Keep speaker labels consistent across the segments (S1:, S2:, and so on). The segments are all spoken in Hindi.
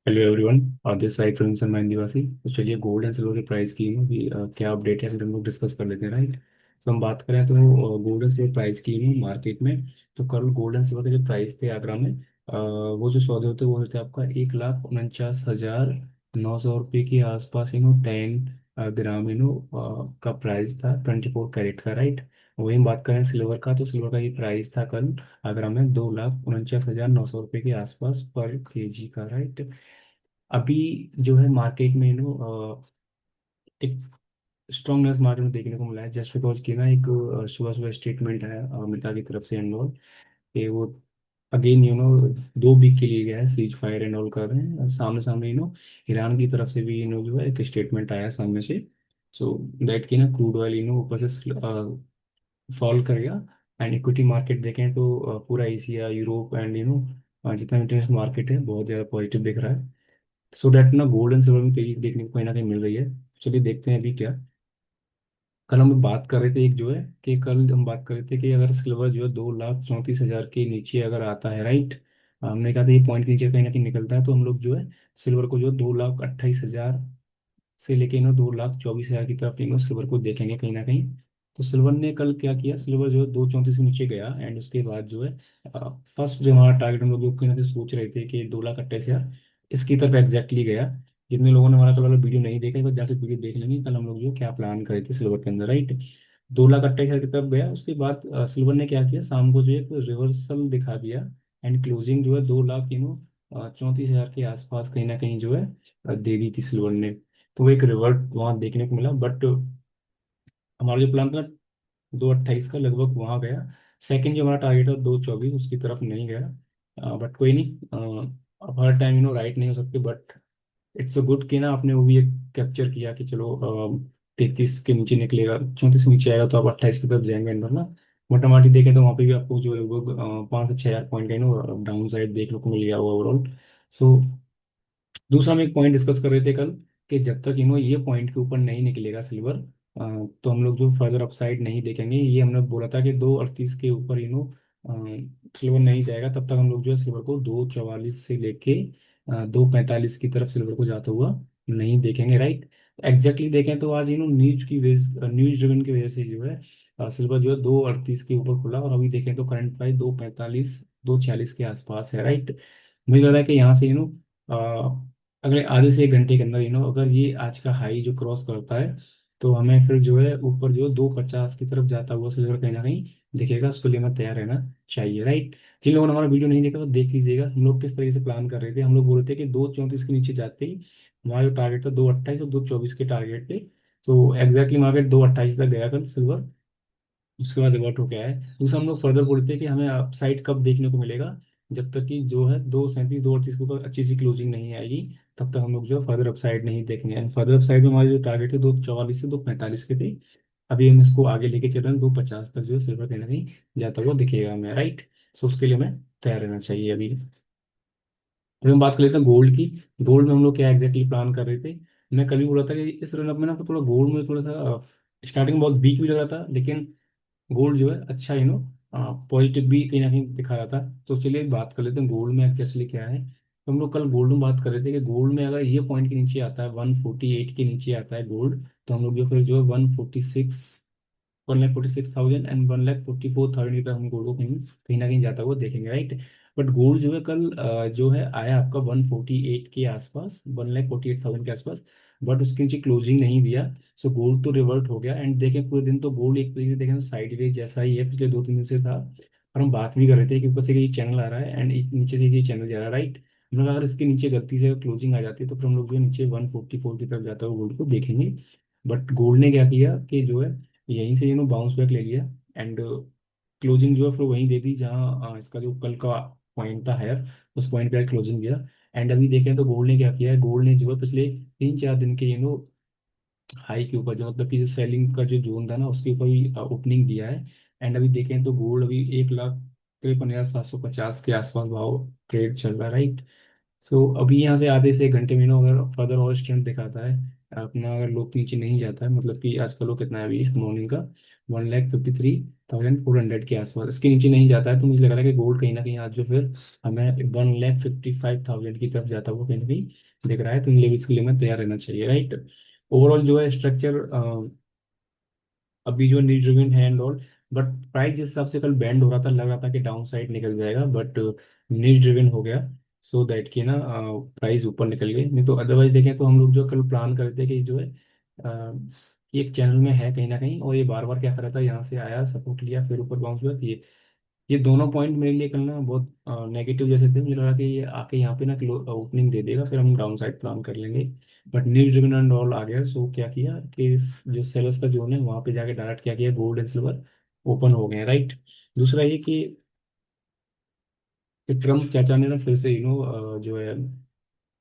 S1: Hello everyone. This side Praveen Sharma हिंदीवासी। तो चलिए गोल्ड एंड सिल्वर के प्राइस की भी क्या अपडेट है फिर हम लोग डिस्कस कर लेते हैं, राइट। तो हम बात करें तो गोल्ड एंड सिल्वर प्राइस की मार्केट में। तो कल गोल्ड एंड सिल्वर के जो प्राइस थे आगरा में, वो जो सौदे होते वो होते आपका 1,49,900 रुपये के आसपास 10 ग्राम का प्राइस था, 24 कैरेट का, राइट। वही हम बात करें सिल्वर का, तो सिल्वर का ये प्राइस था कल आगरा में 2,49,900 रुपये के आसपास पर केजी का, राइट। अभी जो है मार्केट में एक स्ट्रॉन्गनेस मार्केट में देखने को मिला है, जस्ट बिकॉज कि ना एक सुबह सुबह स्टेटमेंट है अमेरिका की तरफ से एंड ऑल, कि वो अगेन दो वीक के लिए गया है, सीज फायर एंड ऑल कर रहे हैं। और सामने सामने ईरान की तरफ से भी जो है एक स्टेटमेंट आया है सामने से। सो दैट कि ना क्रूड ऑयल ऊपर से फॉल करेगा। एंड इक्विटी मार्केट देखें तो पूरा एशिया, यूरोप एंड जितना इंटरनेशनल मार्केट है बहुत ज़्यादा पॉजिटिव दिख रहा है। सो दैट ना गोल्ड एंड सिल्वर में तेजी देखने को कहीं ना कहीं मिल रही है। चलिए देखते हैं अभी क्या। कल हम बात कर रहे थे एक जो है कि कल हम बात कर रहे थे कि अगर सिल्वर जो है 2,34,000 के नीचे अगर आता है, राइट। हमने कहा था ये पॉइंट के नीचे कहीं ना कहीं निकलता है तो हम लोग जो है सिल्वर को जो 2,28,000 से लेके 2,24,000 की तरफ सिल्वर को देखेंगे कहीं ना कहीं। तो सिल्वर ने कल क्या किया, सिल्वर जो है 2,34 से नीचे गया एंड उसके बाद जो है फर्स्ट जो हमारा टारगेट हम लोग जो कहीं ना कहीं सोच रहे थे कि 2,28,000 इसकी तरफ एग्जैक्टली गया। जितने लोगों ने हमारा कल वाला वीडियो नहीं देखा एक बार जाके वीडियो देख लेंगे, कल हम लोग जो क्या प्लान करे थे सिल्वर के अंदर, राइट। 2,28,000 की तरफ गया, उसके बाद सिल्वर ने क्या किया, शाम को जो एक रिवर्सल दिखा दिया एंड क्लोजिंग जो है 2 लाख 34,000 के आसपास कहीं ना कहीं जो है दे दी थी सिल्वर ने। तो वो एक रिवर्ट वहाँ देखने को मिला, बट हमारा जो प्लान था 2,28 का लगभग वहाँ गया। सेकंड जो हमारा टारगेट था 2,24 उसकी तरफ नहीं गया, बट कोई नहीं। अब हर टाइम राइट नहीं हो सकते, बट इट्स अ गुड कि ना आपने वो भी एक कैप्चर किया कि चलो 33 के नीचे निकलेगा, 34 के नीचे आएगा तो आप 28 की तरफ जाएंगे अंदर ना। मोटामोटी देखें तो वहाँ पे भी आपको जो है लगभग 5 से 6 हज़ार पॉइंट का डाउन साइड देखने को मिल गया ओवरऑल। सो दूसरा हम एक पॉइंट डिस्कस कर रहे थे कल कि जब तक ये पॉइंट के ऊपर नहीं निकलेगा सिल्वर, तो हम लोग जो फर्दर अपसाइड नहीं देखेंगे। ये हमने बोला था कि 2,38 के ऊपर सिल्वर नहीं जाएगा तब तक हम लोग जो है सिल्वर को 2,44 से लेके 2,45 की तरफ सिल्वर को जाता हुआ नहीं देखेंगे, राइट। एग्जैक्टली देखें तो आज न्यूज ड्रिवन की वजह से जो है सिल्वर जो है 2,38 के ऊपर खुला और अभी देखें तो करंट प्राइस 2,45 2,46 के आसपास है, राइट। मुझे लग रहा है कि यहाँ से अगले आधे से 1 घंटे के अंदर अगर ये आज का हाई जो क्रॉस करता है तो हमें फिर जो है ऊपर जो 2,50 की तरफ जाता हुआ सिल्वर कहीं ना कहीं दिखेगा। उसके लिए हमें तैयार रहना चाहिए, राइट। जिन लोगों ने हमारा वीडियो नहीं देखा तो देख लीजिएगा हम लोग किस तरीके से प्लान कर रहे थे। हम लोग बोल रहे थे कि 2,34 के नीचे जाते ही हमारा जो टारगेट था 2,28 और 2,24 के टारगेट थे। तो एग्जैक्टली मार्केट 2,28 तक गया कल सिल्वर, उसके बाद रिवर्ट हो गया है। दूसरा हम लोग फर्दर बोलते हैं कि हमें अपसाइड कब देखने को मिलेगा, जब तक कि जो है 2,37 2,38 के ऊपर अच्छी सी क्लोजिंग नहीं आएगी तब तक हम लोग जो है फर्दर अपसाइड नहीं देखेंगे। एंड फर्दर अपसाइड में हमारे जो टारगेट है 2,44 से 2,45 के थे। अभी हम इसको आगे लेके चल रहे हैं 2,50 तक जो है सिल्वर कहीं ना कहीं जाता हुआ दिखेगा हमें, राइट। सो उसके लिए हमें तैयार रहना चाहिए अभी। अभी हम बात कर लेते हैं गोल्ड की। गोल्ड में हम लोग क्या एग्जैक्टली प्लान कर रहे थे। मैं कल भी बोला था कि इस रनअप में ना थोड़ा गोल्ड में थोड़ा सा स्टार्टिंग बहुत वीक भी लग रहा था, लेकिन गोल्ड जो है अच्छा पॉजिटिव भी कहीं ना कहीं दिखा रहा था। तो चलिए बात कर लेते हैं गोल्ड में एक्चुअली क्या है। तो हम लोग कल गोल्ड में बात कर रहे थे कि गोल्ड में अगर ये पॉइंट के नीचे आता है 148 के नीचे आता है गोल्ड, तो हम लोग जो फिर जो है 1,46,000 एंड 1,44,000 की तरफ हम गोल्ड को कहीं कहीं ना कहीं जाता हुआ देखेंगे, राइट। बट गोल्ड जो है कल जो है आया आपका 148 के आसपास, 1,48,000 के आसपास, बट उसके नीचे क्लोजिंग नहीं दिया। सो गोल्ड तो रिवर्ट हो गया एंड देखें पूरे दिन तो गोल्ड एक तरीके से देखें तो साइडवेज जैसा ही है, पिछले 2-3 दिन से था। और हम बात भी कर रहे थे कि ऊपर से ये चैनल आ रहा है एंड नीचे से ये चैनल जा रहा है, राइट। हम लोग अगर इसके नीचे गलती से क्लोजिंग आ जाती है तो फिर हम लोग जो है नीचे 144 की तरफ जाता हुआ गोल्ड को देखेंगे। बट गोल्ड ने क्या किया कि जो है यहीं से बाउंस बैक ले लिया एंड क्लोजिंग जो है फिर वहीं दे दी जहाँ इसका जो कल का पॉइंट था हायर, उस पॉइंट पे क्लोजिंग दिया। एंड अभी देखें तो गोल्ड ने क्या किया है, गोल्ड ने जो है पिछले 3-4 दिन के हाई के ऊपर जो मतलब कि जो सेलिंग का जो जोन था ना उसके ऊपर भी ओपनिंग दिया है। एंड अभी देखें तो गोल्ड अभी 1,53,750 के आसपास भाव ट्रेड चल रहा है, राइट। सो अभी यहाँ से आधे से 1 घंटे में अगर फर्दर और स्ट्रेंथ दिखाता है अपना अगर लो नीचे नहीं जाता है, मतलब कि आज का लो कितना है अभी मॉर्निंग का, 1,53,400 के आसपास, इसके नीचे नहीं जाता है, तो मुझे लग रहा है कि गोल्ड कहीं ना कहीं आज जो फिर हमें 1,55,000 की तरफ जाता हुआ कहीं ना कहीं दिख रहा है। तो इन लेवल्स के लिए हमें तैयार रहना चाहिए, राइट। ओवरऑल जो है स्ट्रक्चर अभी जो नीड ड्रिवन है एंड ऑल, बट प्राइस जिस हिसाब से कल बैंड हो रहा था, लग रहा था कि डाउन साइड निकल जाएगा, बट नीड ड्रिवन हो गया। सो दैट कि ना प्राइस ऊपर निकल गई। नहीं तो अदरवाइज देखें तो हम लोग जो कल प्लान करते थे कि जो है एक चैनल में है कहीं ना कहीं, और ये बार बार क्या कर रहा था, यहाँ से आया सपोर्ट लिया फिर ऊपर बाउंस हुआ, ये दोनों पॉइंट मेरे लिए कल ना बहुत नेगेटिव जैसे थे। मुझे लगा कि ये आके यहाँ पे ना ओपनिंग दे देगा, फिर हम डाउन साइड प्लान कर लेंगे। But news driven and all आ गया, सो क्या किया कि जो सेलर्स का जोन है वहाँ पे जाके डायरेक्ट क्या किया, गोल्ड एंड सिल्वर ओपन हो गए, राइट। दूसरा ये कि ट्रम्प चाचा ने ना फिर से जो है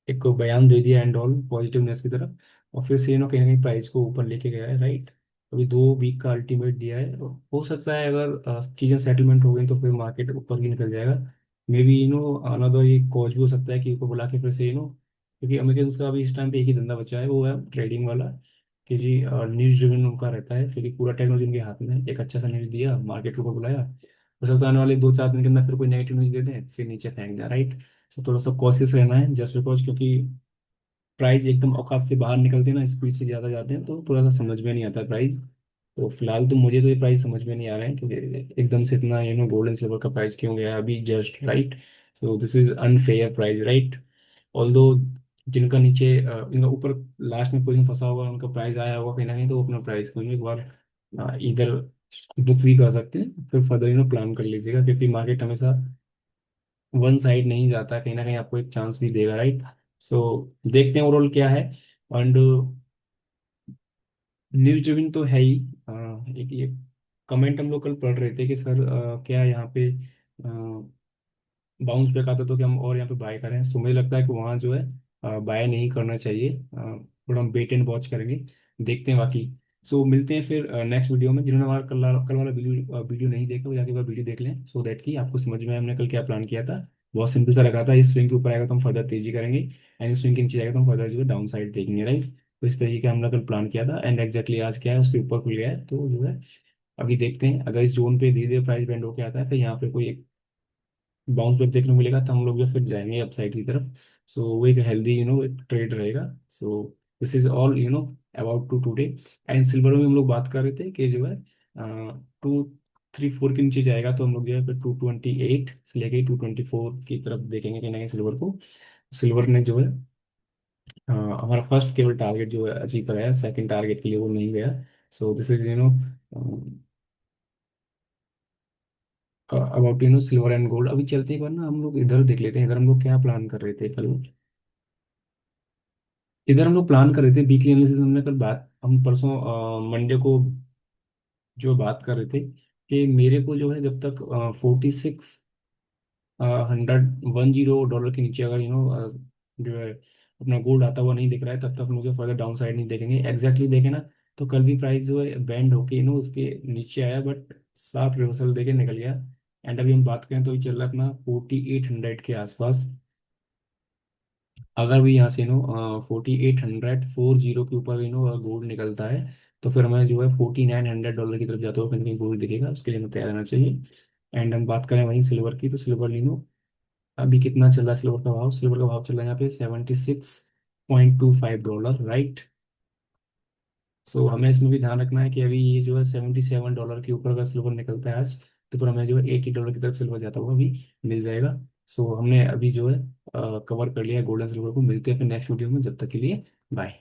S1: एक बयान दे दिया एंड ऑल पॉजिटिवनेस की तरफ, और फिर से कहीं ना कहीं प्राइस को ऊपर लेके गया है, राइट। अभी 2 वीक का अल्टीमेट दिया है, हो सकता है अगर चीज़ें सेटलमेंट हो गई तो फिर मार्केट ऊपर की निकल जाएगा। मे बी अनदर ये कॉज भी हो सकता है कि ऊपर बुला के फिर से क्योंकि अमेरिकन का अभी इस टाइम पे एक ही धंधा बचा है, वो है ट्रेडिंग वाला। कि जी न्यूज़ ड्रिवन उनका रहता है, क्योंकि पूरा टेक्नोलॉजी उनके हाथ में है। एक अच्छा सा न्यूज़ दिया, मार्केट को ऊपर बुलाया, हो सकता है आने वाले 2-4 दिन के अंदर फिर कोई नेगेटिव न्यूज़ दे दें, फिर नीचे फेंक दें, राइट। तो थोड़ा सा कॉशियस रहना है, जस्ट बिकॉज क्योंकि प्राइस एकदम औकात से बाहर निकलते हैं ना, स्पीड से ज़्यादा जाते हैं, तो थोड़ा सा समझ में नहीं आता प्राइस। तो फिलहाल तो मुझे तो ये प्राइस समझ में नहीं आ रहा है, क्योंकि एकदम से इतना गोल्ड एंड सिल्वर का प्राइस क्यों गया है अभी just, right. So this is unfair price, right. Although जिनका नीचे इनका ऊपर लास्ट में पोजीशन फंसा होगा, उनका प्राइस आया होगा कहीं ना कहीं, तो वो अपना प्राइस को एक बार इधर बुक भी कर सकते हैं, फिर फर्दर प्लान कर लीजिएगा, क्योंकि मार्केट हमेशा वन साइड नहीं जाता, कहीं ना कहीं आपको एक चांस भी देगा, राइट। सो देखते हैं ओवरऑल क्या है। एंड न्यूज ड्रिवन तो है ही। एक ये कमेंट हम लोग कल पढ़ रहे थे कि सर क्या यहाँ पे बाउंस बैक आता तो कि हम और यहाँ पे बाय करें, तो मुझे लगता है कि वहाँ जो है बाय नहीं करना चाहिए, थोड़ा हम वेट एंड वॉच करेंगे, देखते हैं बाकी। सो मिलते हैं फिर नेक्स्ट वीडियो में। जिन्होंने हमारा कल वाला वीडियो नहीं देखा, वो जाके एक बार वीडियो देख लें, सो दैट कि आपको समझ में आए हमने कल क्या प्लान किया था। बहुत सिंपल सा रखा था, इस स्विंग के ऊपर आएगा तो हम फर्दर तेजी करेंगे, एंड इस स्विंग के नीचे आएगा तो हम फर्दर जो है डाउन साइड देखेंगे, राइट। तो इस तरीके का हमने कल प्लान किया था, एंड एक्जैक्टली आज क्या है, उसके ऊपर खुल गया है, तो जो है अभी देखते हैं, अगर इस जोन पे धीरे धीरे प्राइस बैंड होके आता है, तो यहाँ पे कोई बाउंस बैक देखने को मिलेगा, तो हम लोग जो फिर जाएंगे अपसाइड की तरफ। सो वो एक हेल्दी एक ट्रेड रहेगा। So this is all about to today. And silver में हम लोग बात कर रहे थे कि जो है 234 के नीचे जाएगा, तो हम लोग जो है फिर 228 से लेके 224 की तरफ देखेंगे कहीं ना कहीं सिल्वर को। सिल्वर ने जो है हमारा फर्स्ट केवल टारगेट जो है अचीव कराया, सेकंड टारगेट के लिए वो नहीं गया। सो this is about silver and gold. अभी चलते हैं, पर ना हम लोग इधर देख लेते हैं, इधर हम लोग क्या प्लान कर रहे थे कल। इधर हम लोग प्लान कर रहे थे वीकली एनालिसिस, हमने कल बात, हम परसों मंडे को जो बात कर रहे थे कि मेरे को जो है जब तक 46,110 के नीचे अगर जो है अपना गोल्ड आता हुआ नहीं दिख रहा है, तब तक मुझे फर्दर डाउन साइड नहीं देखेंगे। एग्जैक्टली देखे ना, तो कल भी प्राइस जो है बैंड होके उसके नीचे आया, बट साफ रिवर्सल देके निकल गया। एंड अभी हम बात करें तो ये चल रहा है अपना 4,800 के आसपास। अगर भी यहाँ से 4,840 के ऊपर गोल्ड निकलता है, तो फिर हमें जो है $4,900 की तरफ जाते हुए कहीं ना कहीं गोल्ड दिखेगा, उसके लिए हमें तैयार रहना चाहिए। एंड हम बात करें वहीं सिल्वर की, तो सिल्वर अभी कितना चल रहा है सिल्वर का भाव, सिल्वर का भाव चल रहा है यहाँ पे $76.25, राइट। सो हमें इसमें भी ध्यान रखना है कि अभी ये जो है $77 के ऊपर अगर सिल्वर निकलता है आज, तो फिर हमें जो है $80 की तरफ सिल्वर जाता हुआ भी मिल जाएगा। सो हमने अभी जो है कवर कर लिया है गोल्डन सिल्वर को। मिलते हैं फिर नेक्स्ट वीडियो में, जब तक के लिए बाय।